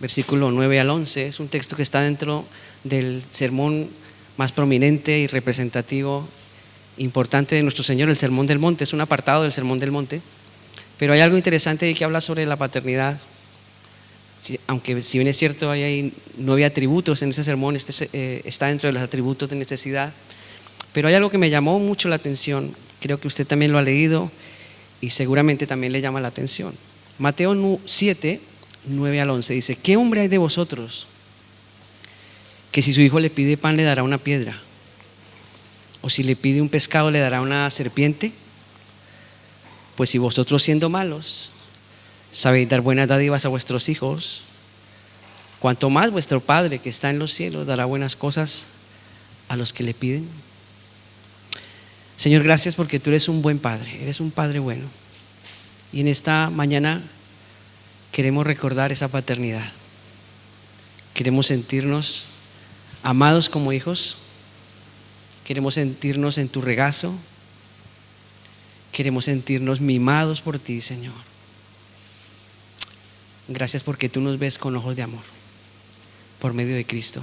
versículo 9 al 11. Es un texto que está dentro del sermón más prominente y representativo, importante de nuestro Señor, el Sermón del Monte. Es un apartado del Sermón del Monte, pero hay algo interesante ahí que habla sobre la paternidad. Aunque si bien es cierto hay 9 atributos en ese sermón, está dentro de los atributos de necesidad, pero hay algo que me llamó mucho la atención. Creo que usted también lo ha leído y seguramente también le llama la atención. Mateo 7, 9 al 11 dice: ¿qué hombre hay de vosotros que si su hijo le pide pan le dará una piedra? ¿O si le pide un pescado le dará una serpiente? Pues si vosotros, siendo malos, sabéis dar buenas dádivas a vuestros hijos, cuanto más vuestro Padre que está en los cielos dará buenas cosas a los que le piden. Señor, gracias porque tú eres un buen Padre, eres un Padre bueno. Y en esta mañana queremos recordar esa paternidad. Queremos sentirnos amados como hijos. Queremos sentirnos en tu regazo. Queremos sentirnos mimados por ti, Señor. Gracias porque tú nos ves con ojos de amor por medio de Cristo.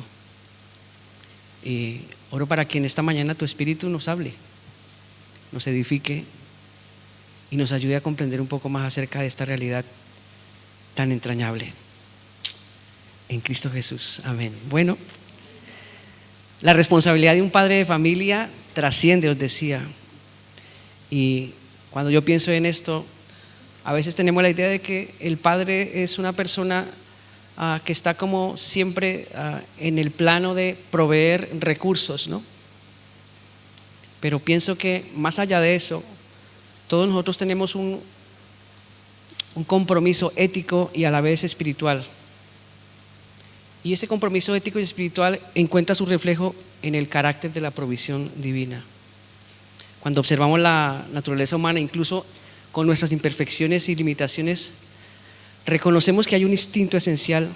Y oro para que en esta mañana tu Espíritu nos hable, nos edifique y nos ayude a comprender un poco más acerca de esta realidad tan entrañable. En Cristo Jesús, amén. Bueno, la responsabilidad de un padre de familia trasciende, os decía. Y cuando yo pienso en esto, a veces tenemos la idea de que el padre es una persona que está como siempre en el plano de proveer recursos, ¿no? Pero pienso que más allá de eso, todos nosotros tenemos un compromiso ético y a la vez espiritual. Y ese compromiso ético y espiritual encuentra su reflejo en el carácter de la provisión divina. Cuando observamos la naturaleza humana, incluso con nuestras imperfecciones y limitaciones, reconocemos que hay un instinto esencial,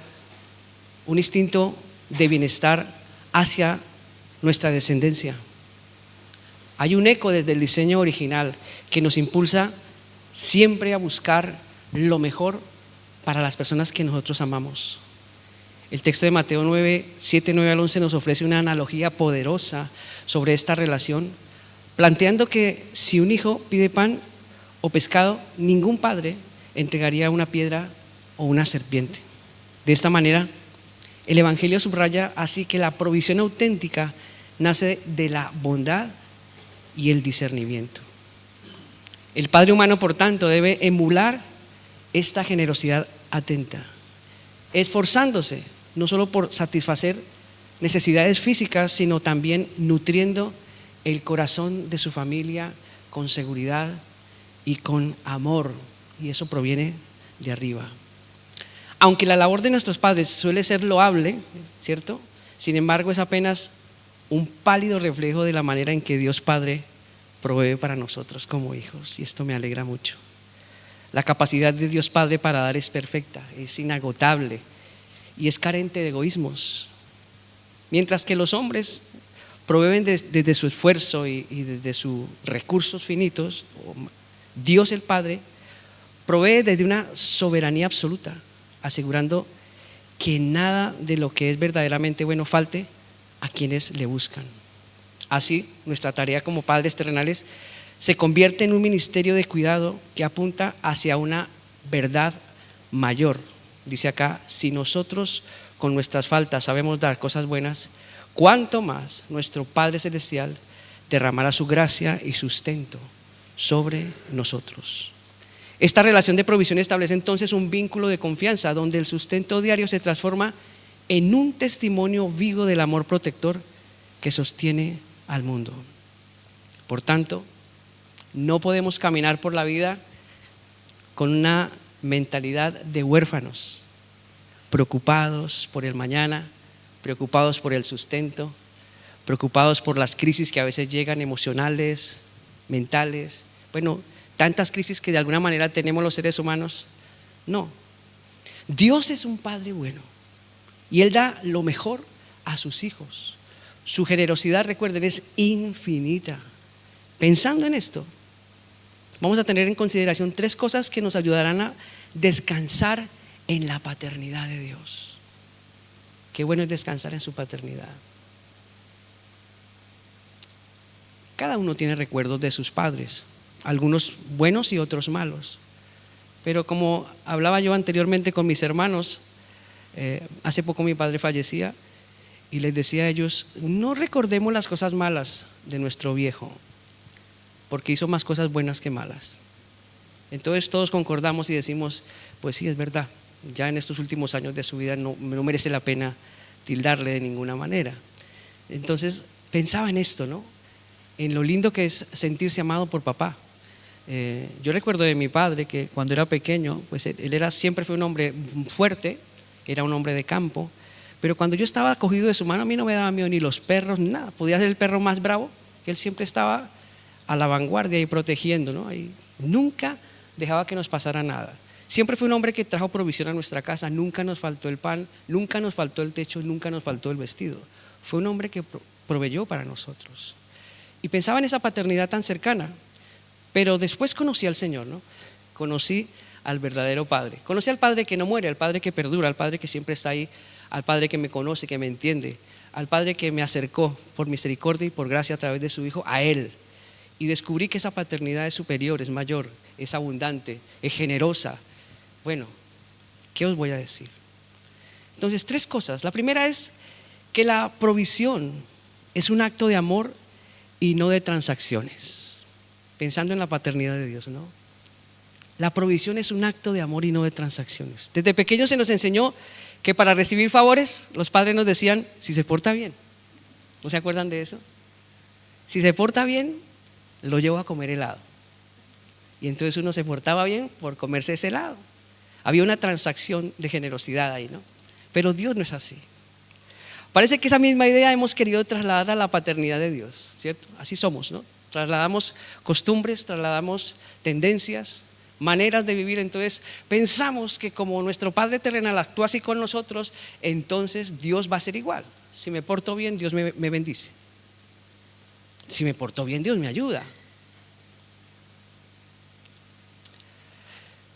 un instinto de bienestar hacia nuestra descendencia. Hay un eco desde el diseño original que nos impulsa siempre a buscar lo mejor para las personas que nosotros amamos. El texto de Mateo 9, 7, 9 al 11 nos ofrece una analogía poderosa sobre esta relación, planteando que si un hijo pide pan o pescado, ningún padre entregaría una piedra o una serpiente. De esta manera, el Evangelio subraya así que la provisión auténtica nace de la bondad y el discernimiento. El padre humano, por tanto, debe emular esta generosidad atenta, esforzándose no solo por satisfacer necesidades físicas, sino también nutriendo el corazón de su familia con seguridad y con amor, y eso proviene de arriba. Aunque la labor de nuestros padres suele ser loable, ¿cierto? Sin embargo, es apenas un pálido reflejo de la manera en que Dios Padre provee para nosotros como hijos, y esto me alegra mucho. La capacidad de Dios Padre para dar es perfecta, es inagotable y es carente de egoísmos. Mientras que los hombres proveen desde su esfuerzo y desde sus recursos finitos, Dios el Padre provee desde una soberanía absoluta, asegurando que nada de lo que es verdaderamente bueno falte a quienes le buscan. Así, nuestra tarea como padres terrenales se convierte en un ministerio de cuidado que apunta hacia una verdad mayor. Dice acá: si nosotros con nuestras faltas sabemos dar cosas buenas, cuánto más nuestro Padre Celestial derramará su gracia y sustento sobre nosotros. Esta relación de provisión establece entonces un vínculo de confianza donde el sustento diario se transforma en un testimonio vivo del amor protector que sostiene al mundo. Por tanto, no podemos caminar por la vida con una mentalidad de huérfanos, preocupados por el mañana, preocupados por el sustento, preocupados por las crisis que a veces llegan emocionales, mentales, tantas crisis que de alguna manera tenemos los seres humanos. No, Dios es un Padre bueno y Él da lo mejor a sus hijos. Su generosidad, recuerden, es infinita. Pensando en esto, vamos a tener en consideración 3 cosas que nos ayudarán a descansar en la paternidad de Dios. Qué bueno es descansar en su paternidad. Cada uno tiene recuerdos de sus padres, algunos buenos y otros malos. Pero como hablaba yo anteriormente con mis hermanos, hace poco mi padre fallecía y les decía a ellos, no recordemos las cosas malas de nuestro viejo, porque hizo más cosas buenas que malas. Entonces todos concordamos y decimos, pues sí, es verdad, ya en estos últimos años de su vida no merece la pena tildarle de ninguna manera. Entonces pensaba en esto, ¿no? En lo lindo que es sentirse amado por papá. Yo recuerdo de mi padre que cuando era pequeño, pues él siempre fue un hombre fuerte, era un hombre de campo, pero cuando yo estaba cogido de su mano, a mí no me daba miedo ni los perros, ni nada. Podía ser el perro más bravo, que él siempre estaba a la vanguardia y protegiendo, ¿no? Y nunca dejaba que nos pasara nada. Siempre fue un hombre que trajo provisión a nuestra casa, nunca nos faltó el pan, nunca nos faltó el techo, nunca nos faltó el vestido. Fue un hombre que proveyó para nosotros. Y pensaba en esa paternidad tan cercana, pero después conocí al Señor, ¿no? Conocí al verdadero Padre. Conocí al Padre que no muere, al Padre que perdura, al Padre que siempre está ahí, al Padre que me conoce, que me entiende, al Padre que me acercó por misericordia y por gracia a través de su Hijo a Él. Y descubrí que esa paternidad es superior, es mayor, es abundante, es generosa. Bueno, ¿qué os voy a decir? Entonces, 3 cosas. La primera es que la provisión es un acto de amor y no de transacciones. Pensando en la paternidad de Dios, ¿no? La provisión es un acto de amor y no de transacciones. Desde pequeños se nos enseñó que para recibir favores los padres nos decían, si se porta bien. ¿No se acuerdan de eso? Si se porta bien, lo llevo a comer helado. Y entonces uno se portaba bien por comerse ese helado. Había una transacción de generosidad ahí, ¿no? Pero Dios no es así. Parece que esa misma idea hemos querido trasladar a la paternidad de Dios, ¿cierto? Así somos, ¿no? Trasladamos costumbres, trasladamos tendencias, maneras de vivir. Entonces pensamos que como nuestro Padre terrenal actúa así con nosotros, entonces Dios va a ser igual. Si me porto bien, Dios me bendice. Si me porto bien, Dios me ayuda.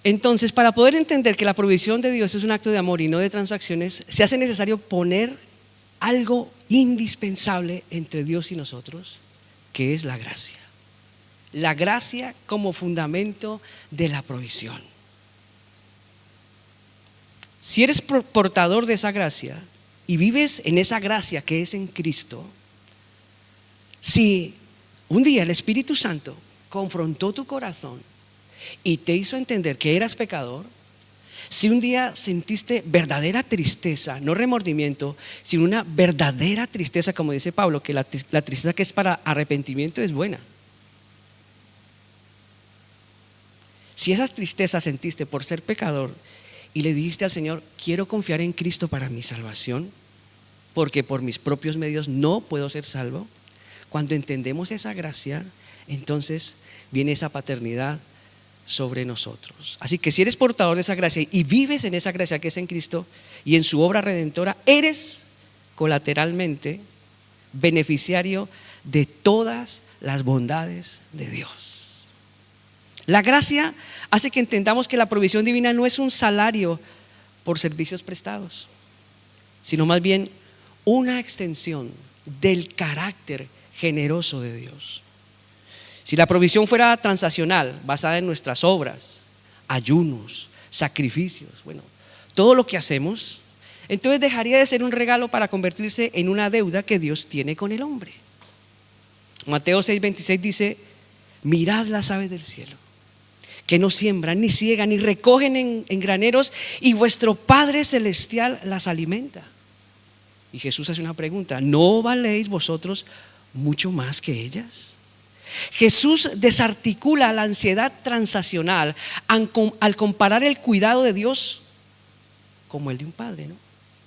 Entonces, para poder entender que la provisión de Dios es un acto de amor y no de transacciones, se hace necesario poner algo indispensable entre Dios y nosotros, que es la gracia. La gracia como fundamento de la provisión. Si eres portador de esa gracia y vives en esa gracia que es en Cristo, si un día el Espíritu Santo confrontó tu corazón y te hizo entender que eras pecador, si un día sentiste verdadera tristeza, no remordimiento, sino una verdadera tristeza, como dice Pablo, que la tristeza que es para arrepentimiento es buena. Si esa tristeza sentiste por ser pecador y le dijiste al Señor, quiero confiar en Cristo para mi salvación, porque por mis propios medios no puedo ser salvo, cuando entendemos esa gracia, entonces viene esa paternidad sobre nosotros. Así que si eres portador de esa gracia y vives en esa gracia que es en Cristo y en su obra redentora, eres colateralmente beneficiario de todas las bondades de Dios. La gracia hace que entendamos que la provisión divina no es un salario por servicios prestados, sino más bien una extensión del carácter generoso de Dios. Si la provisión fuera transaccional, basada en nuestras obras, ayunos, sacrificios, bueno, todo lo que hacemos, entonces dejaría de ser un regalo para convertirse en una deuda que Dios tiene con el hombre. Mateo 6:26 dice, mirad las aves del cielo, que no siembran, ni ciegan, ni recogen en graneros, y vuestro Padre Celestial las alimenta. Y Jesús hace una pregunta, ¿no valéis vosotros mucho más que ellas? Jesús desarticula la ansiedad transaccional al comparar el cuidado de Dios como el de un padre, ¿no?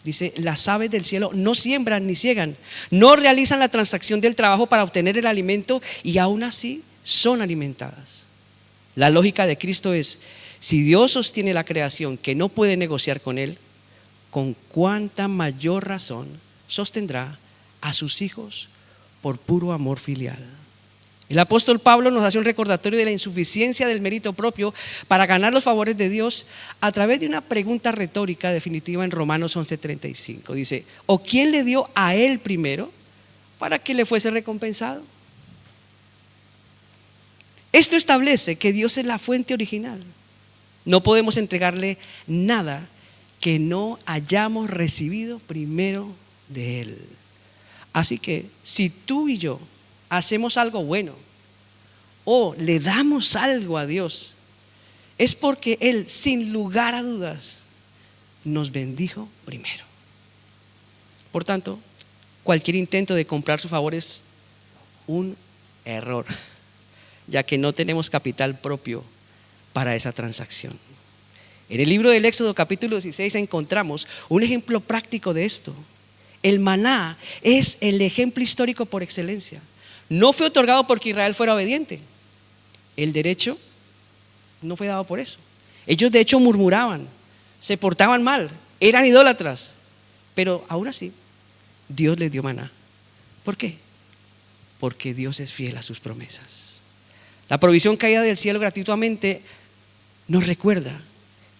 Dice, las aves del cielo no siembran ni ciegan, no realizan la transacción del trabajo para obtener el alimento y aún así son alimentadas. La lógica de Cristo es, si Dios sostiene la creación que no puede negociar con Él, ¿con cuánta mayor razón sostendrá a sus hijos por puro amor filial? El apóstol Pablo nos hace un recordatorio de la insuficiencia del mérito propio para ganar los favores de Dios a través de una pregunta retórica definitiva en Romanos 11:35. Dice: ¿o quién le dio a él primero para que le fuese recompensado? Esto establece que Dios es la fuente original. No podemos entregarle nada que no hayamos recibido primero de Él. Así que si tú y yo hacemos algo bueno o le damos algo a Dios, es porque Él, sin lugar a dudas, nos bendijo primero. Por tanto, cualquier intento de comprar su favor es un error, ya que no tenemos capital propio para esa transacción. En el libro del Éxodo capítulo 16 encontramos un ejemplo práctico de esto. El maná es el ejemplo histórico por excelencia. No fue otorgado porque Israel fuera obediente. El derecho no fue dado por eso. Ellos de hecho murmuraban, se portaban mal, eran idólatras, pero aún así Dios les dio maná. ¿Por qué? Porque Dios es fiel a sus promesas. La provisión caída del cielo gratuitamente nos recuerda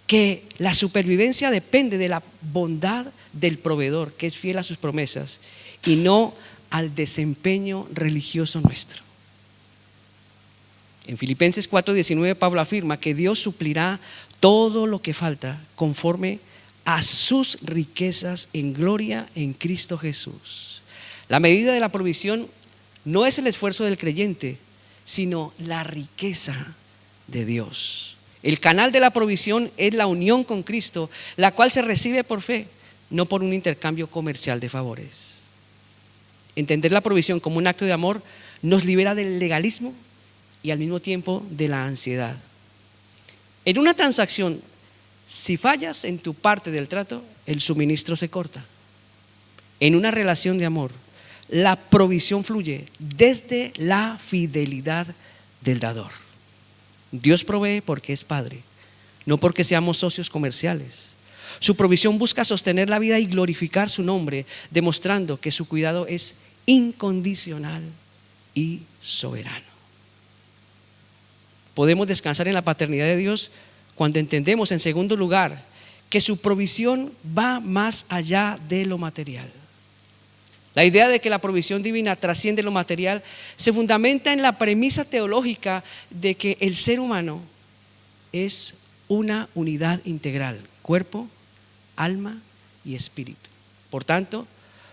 que la supervivencia depende de la bondad del proveedor, que es fiel a sus promesas, y no al desempeño religioso nuestro. En Filipenses 4:19 Pablo afirma que Dios suplirá todo lo que falta conforme a sus riquezas en gloria en Cristo Jesús. La medida de la provisión no es el esfuerzo del creyente, sino la riqueza de Dios. El canal de la provisión es la unión con Cristo, la cual se recibe por fe, no por un intercambio comercial de favores. Entender la provisión como un acto de amor nos libera del legalismo y al mismo tiempo de la ansiedad. En una transacción, si fallas en tu parte del trato, el suministro se corta. En una relación de amor, la provisión fluye desde la fidelidad del dador. Dios provee porque es Padre, no porque seamos socios comerciales. Su provisión busca sostener la vida y glorificar su nombre, demostrando que su cuidado es incondicional y soberano. Podemos descansar en la paternidad de Dios cuando entendemos, en segundo lugar, que su provisión va más allá de lo material. La idea de que la provisión divina trasciende lo material se fundamenta en la premisa teológica de que el ser humano es una unidad integral: cuerpo, alma y espíritu. Por tanto,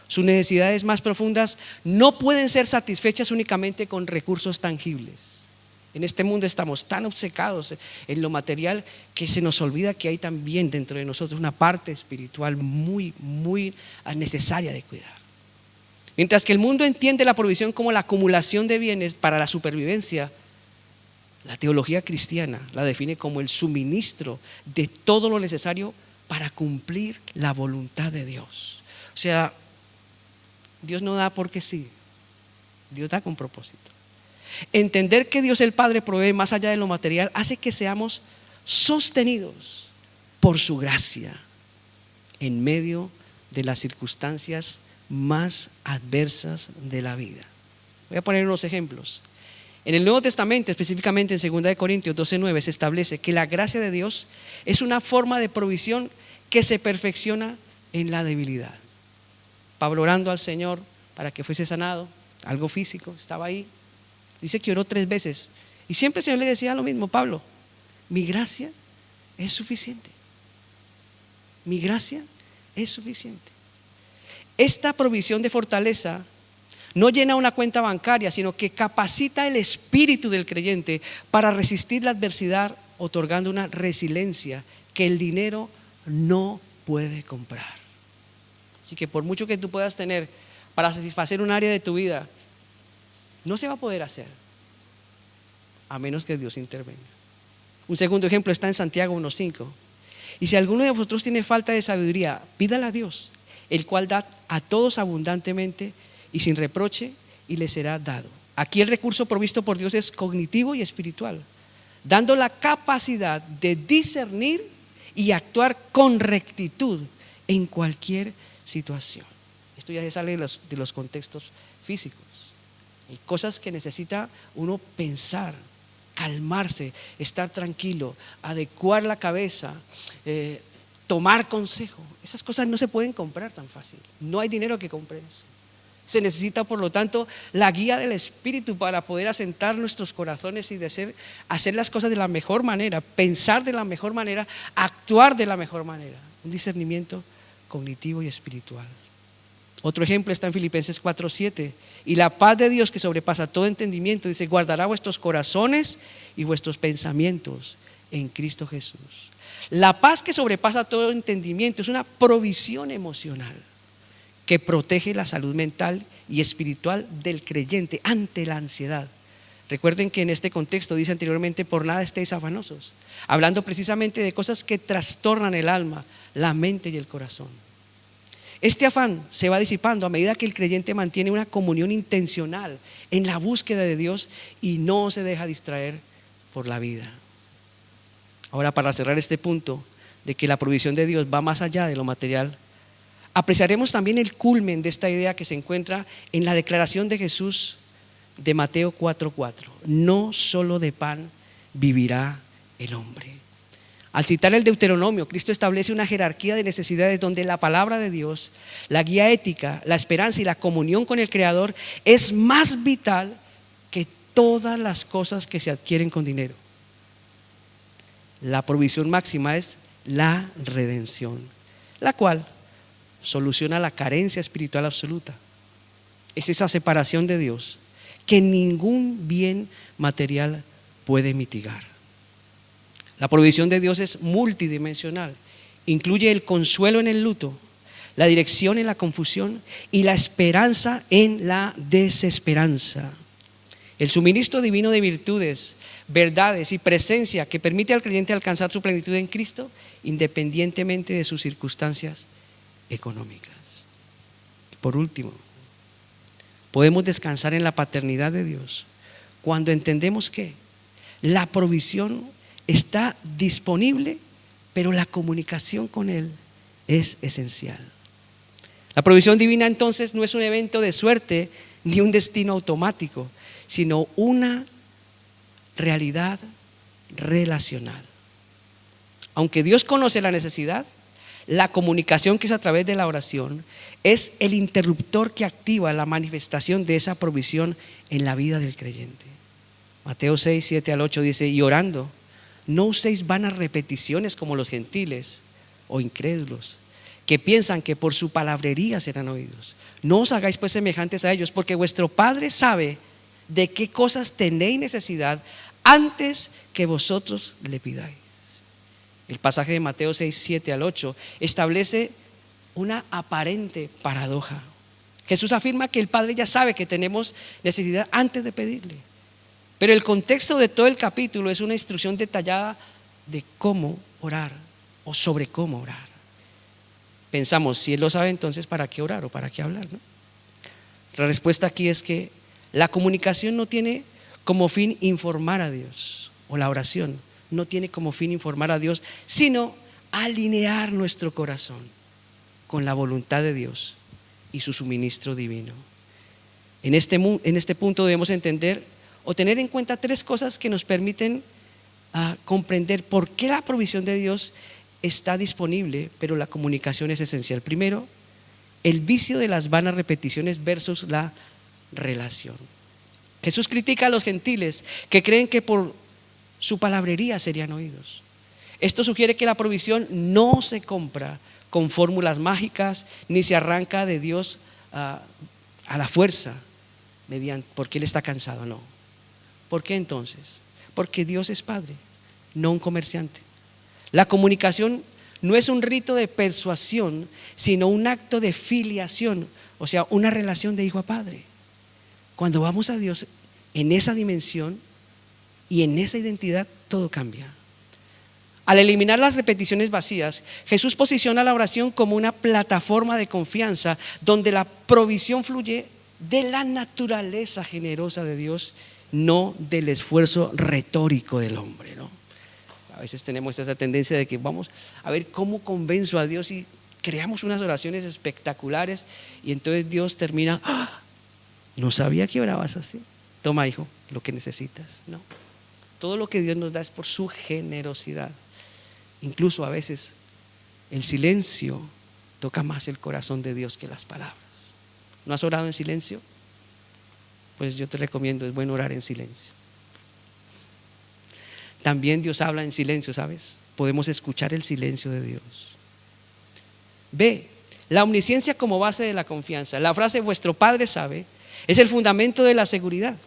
sus necesidades más profundas no pueden ser satisfechas únicamente con recursos tangibles. En este mundo estamos tan obcecados en lo material que se nos olvida que hay también dentro de nosotros una parte espiritual muy necesaria de cuidar. Mientras que el mundo entiende la provisión como la acumulación de bienes para la supervivencia, la teología cristiana la define como el suministro de todo lo necesario para cumplir la voluntad de Dios. O sea, Dios no da porque sí, Dios da con propósito. Entender que Dios el Padre provee más allá de lo material hace que seamos sostenidos por su gracia en medio de las circunstancias más adversas de la vida. Voy a poner unos ejemplos. En el Nuevo Testamento, específicamente en 2 Corintios 12:9, se establece que la gracia de Dios es una forma de provisión que se perfecciona en la debilidad. Pablo, orando al Señor para que fuese sanado, algo físico, estaba ahí. Dice que oró 3 veces y siempre el Señor le decía lo mismo: Pablo, mi gracia es suficiente. Mi gracia es suficiente. Esta provisión de fortaleza no llena una cuenta bancaria, sino que capacita el espíritu del creyente para resistir la adversidad, otorgando una resiliencia que el dinero no puede comprar. Así que por mucho que tú puedas tener para satisfacer un área de tu vida, no se va a poder hacer a menos que Dios intervenga. Un segundo ejemplo está en Santiago 1:5. Y si alguno de vosotros tiene falta de sabiduría, pídala a Dios, el cual da a todos abundantemente y sin reproche, y le será dado. Aquí el recurso provisto por Dios es cognitivo y espiritual, dando la capacidad de discernir y actuar con rectitud en cualquier situación. Esto ya se sale de los contextos físicos. Hay cosas que necesita uno pensar, calmarse, estar tranquilo, adecuar la cabeza, tomar consejo. Esas cosas no se pueden comprar tan fácil. No hay dinero que compre eso. Se necesita, por lo tanto, la guía del Espíritu para poder asentar nuestros corazones y hacer las cosas de la mejor manera, pensar de la mejor manera, actuar de la mejor manera. Un discernimiento cognitivo y espiritual. Otro ejemplo está en Filipenses 4:7. Y la paz de Dios, que sobrepasa todo entendimiento, dice, guardará vuestros corazones y vuestros pensamientos en Cristo Jesús. La paz que sobrepasa todo entendimiento es una provisión emocional que protege la salud mental y espiritual del creyente ante la ansiedad. Recuerden que en este contexto dice anteriormente, por nada estéis afanosos, hablando precisamente de cosas que trastornan el alma, la mente y el corazón. Este afán se va disipando a medida que el creyente mantiene una comunión intencional en la búsqueda de Dios y no se deja distraer por la vida. Ahora, para cerrar este punto de que la provisión de Dios va más allá de lo material, apreciaremos también el culmen de esta idea que se encuentra en la declaración de Jesús de Mateo 4:4. No solo de pan vivirá el hombre. Al citar el Deuteronomio, Cristo establece una jerarquía de necesidades donde la palabra de Dios, la guía ética, la esperanza y la comunión con el Creador es más vital que todas las cosas que se adquieren con dinero. La provisión máxima es la redención, la cual soluciona la carencia espiritual absoluta. Es esa separación de Dios que ningún bien material puede mitigar. La provisión de Dios es multidimensional, incluye el consuelo en el luto, la dirección en la confusión y la esperanza en la desesperanza. El suministro divino de virtudes, verdades y presencia que permite al creyente alcanzar su plenitud en Cristo independientemente de sus circunstancias económicas. Por último, podemos descansar en la paternidad de Dios cuando entendemos que la provisión está disponible, pero la comunicación con Él es esencial. La provisión divina entonces no es un evento de suerte ni un destino automático, sino una realidad relacional. Aunque Dios conoce la necesidad, la comunicación, que es a través de la oración, es el interruptor que activa la manifestación de esa provisión en la vida del creyente. Mateo 6:7-8 dice, y orando, no uséis vanas repeticiones como los gentiles o incrédulos, que piensan que por su palabrería serán oídos. No os hagáis pues semejantes a ellos, porque vuestro Padre sabe de qué cosas tenéis necesidad antes que vosotros le pidáis. El pasaje de Mateo 6:7-8 establece una aparente paradoja. Jesús afirma que el Padre ya sabe que tenemos necesidad antes de pedirle, pero el contexto de todo el capítulo es una instrucción detallada de cómo orar o sobre cómo orar. Pensamos, si Él lo sabe, entonces ¿para qué orar o para qué hablar, no? La respuesta aquí es que la comunicación no tiene como fin informar a Dios, o la oración no tiene como fin informar a Dios, sino alinear nuestro corazón con la voluntad de Dios y su suministro divino. En este punto debemos entender o tener en cuenta tres cosas que nos permiten comprender por qué la provisión de Dios está disponible, pero la comunicación es esencial. Primero, el vicio de las vanas repeticiones versus la relación. Jesús critica a los gentiles que creen que por su palabrería serían oídos. Esto sugiere que la provisión no se compra con fórmulas mágicas, ni se arranca de Dios a la fuerza, porque Él está cansado, no. ¿Por qué entonces? Porque Dios es Padre, no un comerciante. La comunicación no es un rito de persuasión, sino un acto de filiación, o sea, una relación de hijo a padre. Cuando vamos a Dios en esa dimensión y en esa identidad, todo cambia. Al eliminar las repeticiones vacías, Jesús posiciona la oración como una plataforma de confianza donde la provisión fluye de la naturaleza generosa de Dios, no del esfuerzo retórico del hombre, ¿no? A veces tenemos esa tendencia de que vamos a ver cómo convenzo a Dios y creamos unas oraciones espectaculares y entonces Dios termina, ¡ah!, no sabía que orabas así. Toma, hijo, lo que necesitas. No, todo lo que Dios nos da es por su generosidad. Incluso a veces el silencio toca más el corazón de Dios que las palabras. ¿No has orado en silencio? Pues yo te recomiendo, es bueno orar en silencio. También Dios habla en silencio, ¿sabes? Podemos escuchar el silencio de Dios. B, la omnisciencia como base de la confianza. La frase vuestro Padre sabe es el fundamento de la seguridad.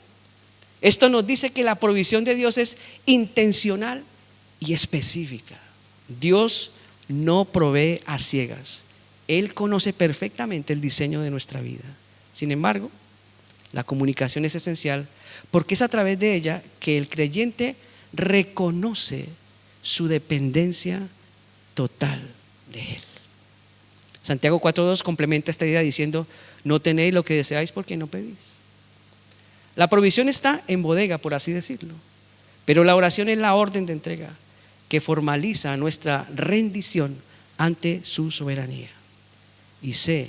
Esto nos dice que la provisión de Dios es intencional y específica. Dios no provee a ciegas. Él conoce perfectamente el diseño de nuestra vida. Sin embargo, la comunicación es esencial porque es a través de ella que el creyente reconoce su dependencia total de Él. Santiago 4:2 complementa esta idea diciendo: no tenéis lo que deseáis porque no pedís. La provisión está en bodega, por así decirlo, pero la oración es la orden de entrega que formaliza nuestra rendición ante su soberanía. Y C,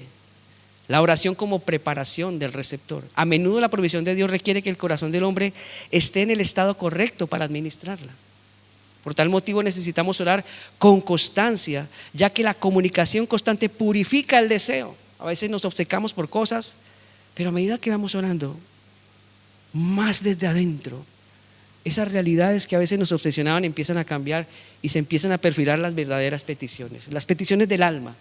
la oración como preparación del receptor. A menudo la provisión de Dios requiere que el corazón del hombre esté en el estado correcto para administrarla. Por tal motivo necesitamos orar con constancia, ya que la comunicación constante purifica el deseo. A veces nos obcecamos por cosas, pero a medida que vamos orando, más desde adentro, esas realidades que a veces nos obsesionaban empiezan a cambiar y se empiezan a perfilar las verdaderas peticiones, las peticiones del alma.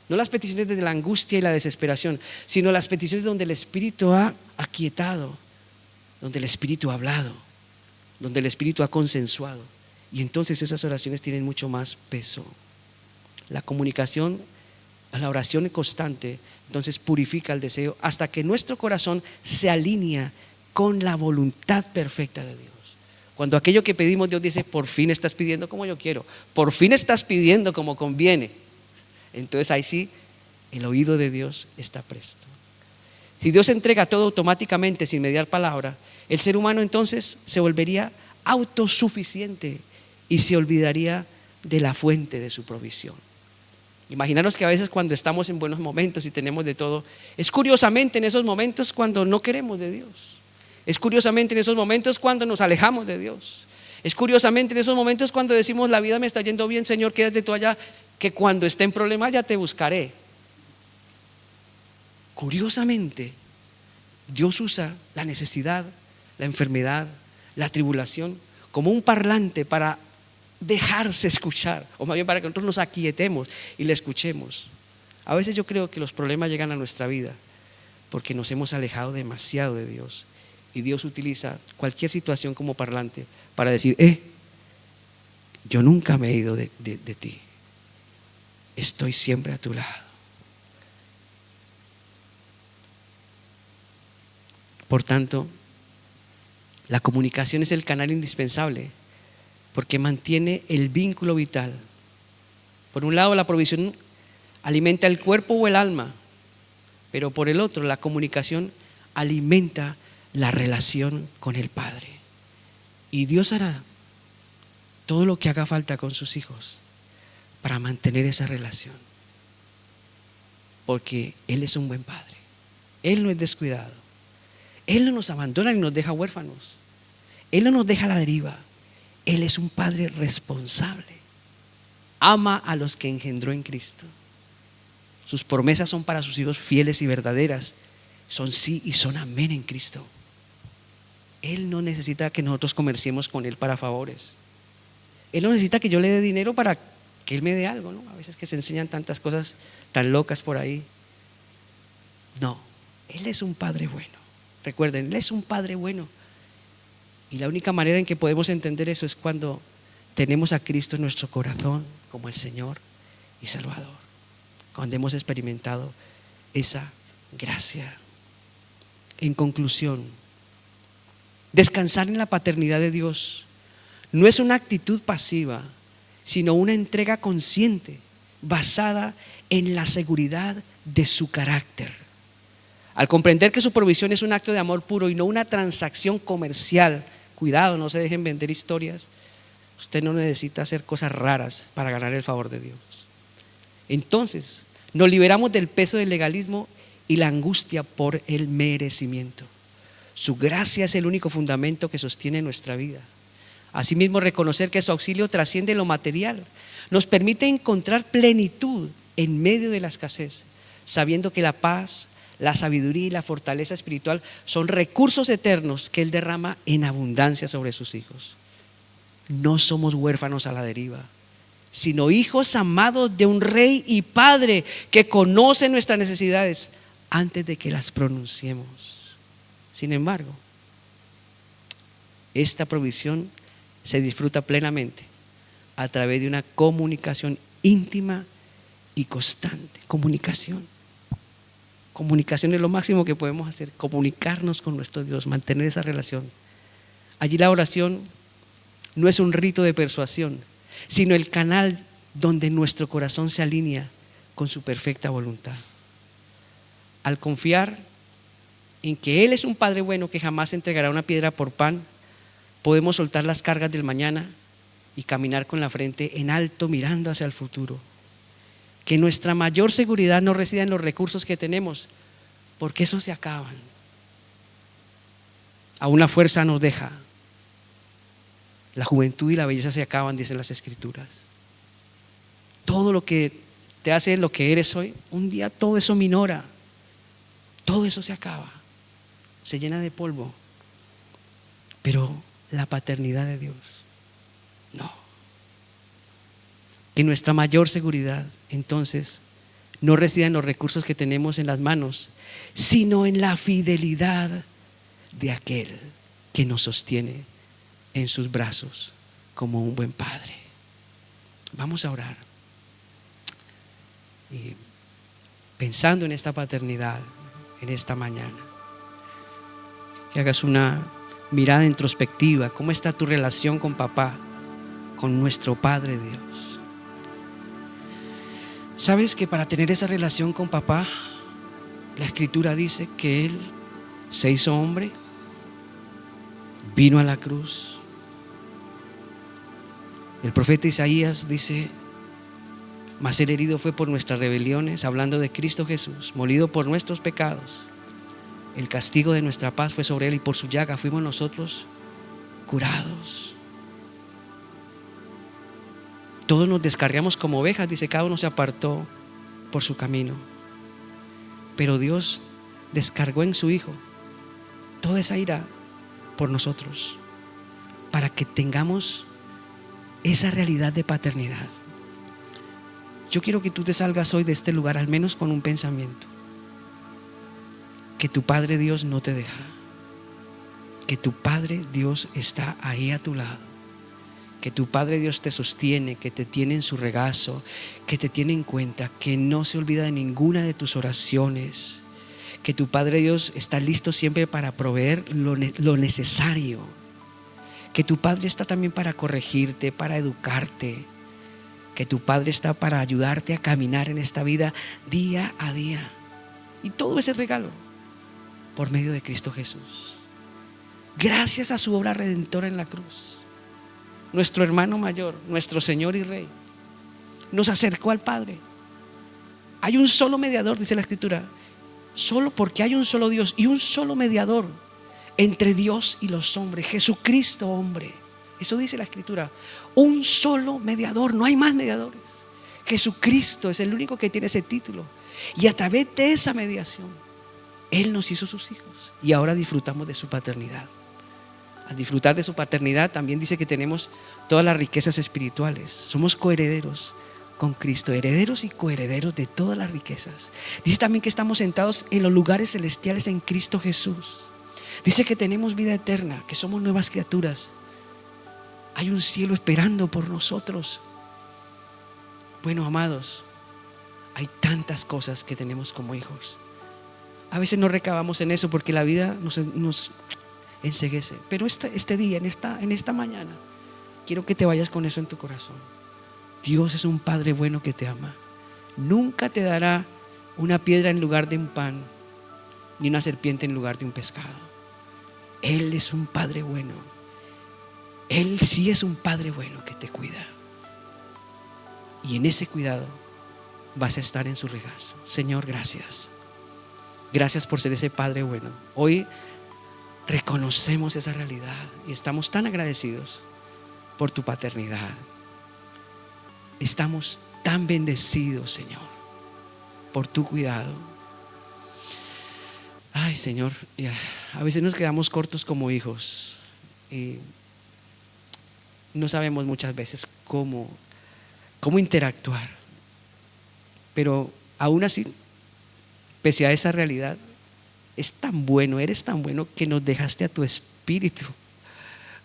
No las peticiones de la angustia y la desesperación, sino las peticiones donde el Espíritu ha aquietado, donde el Espíritu ha hablado, donde el Espíritu ha consensuado. Y entonces esas oraciones tienen mucho más peso. La comunicación, la oración constante, entonces purifica el deseo hasta que nuestro corazón se alinea con la voluntad perfecta de Dios. Cuando aquello que pedimos, Dios dice: por fin estás pidiendo como yo quiero, por fin estás pidiendo como conviene. Entonces ahí sí, el oído de Dios está presto. Si Dios entrega todo automáticamente sin mediar palabra, el ser humano entonces se volvería autosuficiente y se olvidaría de la fuente de su provisión. Imaginaros que a veces cuando estamos en buenos momentos y tenemos de todo, es curiosamente en esos momentos cuando no queremos de Dios. Es curiosamente en esos momentos cuando nos alejamos de Dios. Es curiosamente en esos momentos cuando decimos: la vida me está yendo bien, Señor, quédate tú allá, que cuando esté en problemas ya te buscaré. Curiosamente, Dios usa la necesidad, la enfermedad, la tribulación como un parlante para dejarse escuchar, o más bien para que nosotros nos aquietemos y le escuchemos. A veces yo creo que los problemas llegan a nuestra vida porque nos hemos alejado demasiado de Dios, y Dios utiliza cualquier situación como parlante para decir: yo nunca me he ido de ti, estoy siempre a tu lado. Por tanto, la comunicación es el canal indispensable porque mantiene el vínculo vital. Por un lado, la provisión alimenta el cuerpo o el alma, pero por el otro, la comunicación alimenta la relación con el Padre. Y Dios hará todo lo que haga falta con sus hijos para mantener esa relación, porque Él es un buen Padre. Él no es descuidado. Él no nos abandona ni nos deja huérfanos. Él no nos deja a la deriva. Él es un Padre responsable. Ama a los que engendró en Cristo. Sus promesas son para sus hijos fieles y verdaderas. Son sí y son amén en Cristo. Él no necesita que nosotros comerciemos con Él para favores. Él no necesita que yo le dé dinero para que Él me dé algo, ¿no? A veces que se enseñan tantas cosas tan locas por ahí. No, Él es un Padre bueno. Recuerden, Él es un Padre bueno. Y la única manera en que podemos entender eso es cuando tenemos a Cristo en nuestro corazón como el Señor y Salvador, cuando hemos experimentado esa gracia. En conclusión, descansar en la paternidad de Dios no es una actitud pasiva, sino una entrega consciente basada en la seguridad de su carácter. Al comprender que su provisión es un acto de amor puro y no una transacción comercial, cuidado, no se dejen vender historias. Usted no necesita hacer cosas raras para ganar el favor de Dios. Entonces, nos liberamos del peso del legalismo y la angustia por el merecimiento. Su gracia es el único fundamento que sostiene nuestra vida. Asimismo, reconocer que su auxilio trasciende lo material nos permite encontrar plenitud en medio de la escasez, sabiendo que la paz, la sabiduría y la fortaleza espiritual son recursos eternos que Él derrama en abundancia sobre sus hijos. No somos huérfanos a la deriva, sino hijos amados de un Rey y Padre que conoce nuestras necesidades antes de que las pronunciemos. Sin embargo, esta provisión se disfruta plenamente a través de una comunicación íntima y constante. Comunicación es lo máximo que podemos hacer, comunicarnos con nuestro Dios, mantener esa relación. Allí la oración no es un rito de persuasión, sino el canal donde nuestro corazón se alinea con su perfecta voluntad. Al confiar en que Él es un Padre bueno que jamás entregará una piedra por pan, podemos soltar las cargas del mañana y caminar con la frente en alto mirando hacia el futuro. Que nuestra mayor seguridad no resida en los recursos que tenemos, porque esos se acaban. Aún la fuerza nos deja. La juventud y la belleza se acaban, dicen las Escrituras. Todo lo que te hace lo que eres hoy, un día todo eso minora. Todo eso se acaba, se llena de polvo. Pero la paternidad de Dios, no. Que nuestra mayor seguridad entonces no resida en los recursos que tenemos en las manos, sino en la fidelidad de aquel que nos sostiene en sus brazos como un buen padre. Vamos a orar. Y pensando en esta paternidad, en esta mañana, que hagas una mirada introspectiva. ¿Cómo está tu relación con papá, con nuestro Padre Dios? ¿Sabes que para tener esa relación con papá, la Escritura dice que Él se hizo hombre, vino a la cruz? El profeta Isaías dice: mas el herido fue por nuestras rebeliones, hablando de Cristo Jesús, molido por nuestros pecados. El castigo de nuestra paz fue sobre Él y por su llaga fuimos nosotros curados. Todos nos descarriamos como ovejas, dice, cada uno se apartó por su camino. Pero Dios descargó en su Hijo toda esa ira por nosotros, para que tengamos esa realidad de paternidad. Yo quiero que tú te salgas hoy de este lugar al menos con un pensamiento: que tu Padre Dios no te deja, que tu Padre Dios está ahí a tu lado, que tu Padre Dios te sostiene, que te tiene en su regazo, que te tiene en cuenta, que no se olvida de ninguna de tus oraciones, que tu Padre Dios está listo siempre para proveer lo necesario, que tu Padre está también para corregirte, para educarte, que tu Padre está para ayudarte a caminar en esta vida día a día. Y todo ese regalo por medio de Cristo Jesús, gracias a su obra redentora en la cruz. Nuestro hermano mayor, nuestro Señor y Rey, nos acercó al Padre. Hay un solo mediador, dice la Escritura, solo porque hay un solo Dios y un solo mediador entre Dios y los hombres, Jesucristo hombre. Eso dice la Escritura, un solo mediador, no hay más mediadores. Jesucristo es el único que tiene ese título, y a través de esa mediación Él nos hizo sus hijos y ahora disfrutamos de su paternidad. Al disfrutar de su paternidad también dice que tenemos todas las riquezas espirituales. Somos coherederos con Cristo, herederos y coherederos de todas las riquezas. Dice también que estamos sentados en los lugares celestiales en Cristo Jesús. Dice que tenemos vida eterna, que somos nuevas criaturas. Hay un cielo esperando por nosotros. Bueno, amados, hay tantas cosas que tenemos como hijos. A veces no recabamos en eso porque la vida nos enceguece. Pero este día, en esta mañana, quiero que te vayas con eso en tu corazón. Dios es un Padre bueno que te ama. Nunca te dará una piedra en lugar de un pan, ni una serpiente en lugar de un pescado. Él es un Padre bueno. Él sí es un Padre bueno que te cuida. Y en ese cuidado vas a estar en su regazo. Señor, gracias. Gracias por ser ese Padre bueno. Hoy reconocemos esa realidad y estamos tan agradecidos por tu paternidad. Estamos tan bendecidos, Señor, por tu cuidado. Ay, Señor, a veces nos quedamos cortos como hijos y no sabemos muchas veces cómo interactuar. Pero aún así, pese a esa realidad, eres tan bueno que nos dejaste a tu Espíritu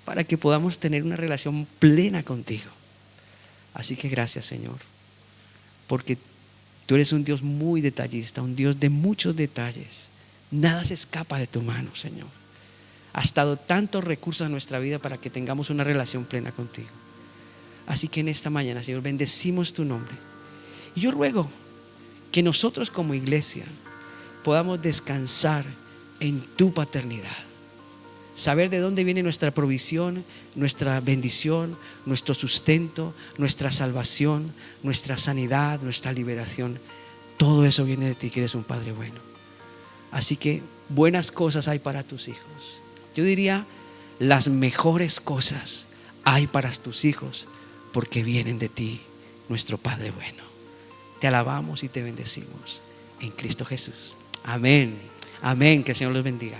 para que podamos tener una relación plena contigo. Así que gracias, Señor, porque tú eres un Dios muy detallista, un Dios de muchos detalles. Nada se escapa de tu mano, Señor. Has dado tantos recursos a nuestra vida para que tengamos una relación plena contigo. Así que en esta mañana, Señor, bendecimos tu nombre. Y yo ruego que nosotros como iglesia podamos descansar en tu paternidad. Saber de dónde viene nuestra provisión, nuestra bendición, nuestro sustento, nuestra salvación, nuestra sanidad, nuestra liberación. Todo eso viene de ti, que eres un Padre bueno. Así que buenas cosas hay para tus hijos. Yo diría, las mejores cosas hay para tus hijos, porque vienen de ti, nuestro Padre bueno. Te alabamos y te bendecimos en Cristo Jesús. Amén. Amén. Que el Señor los bendiga.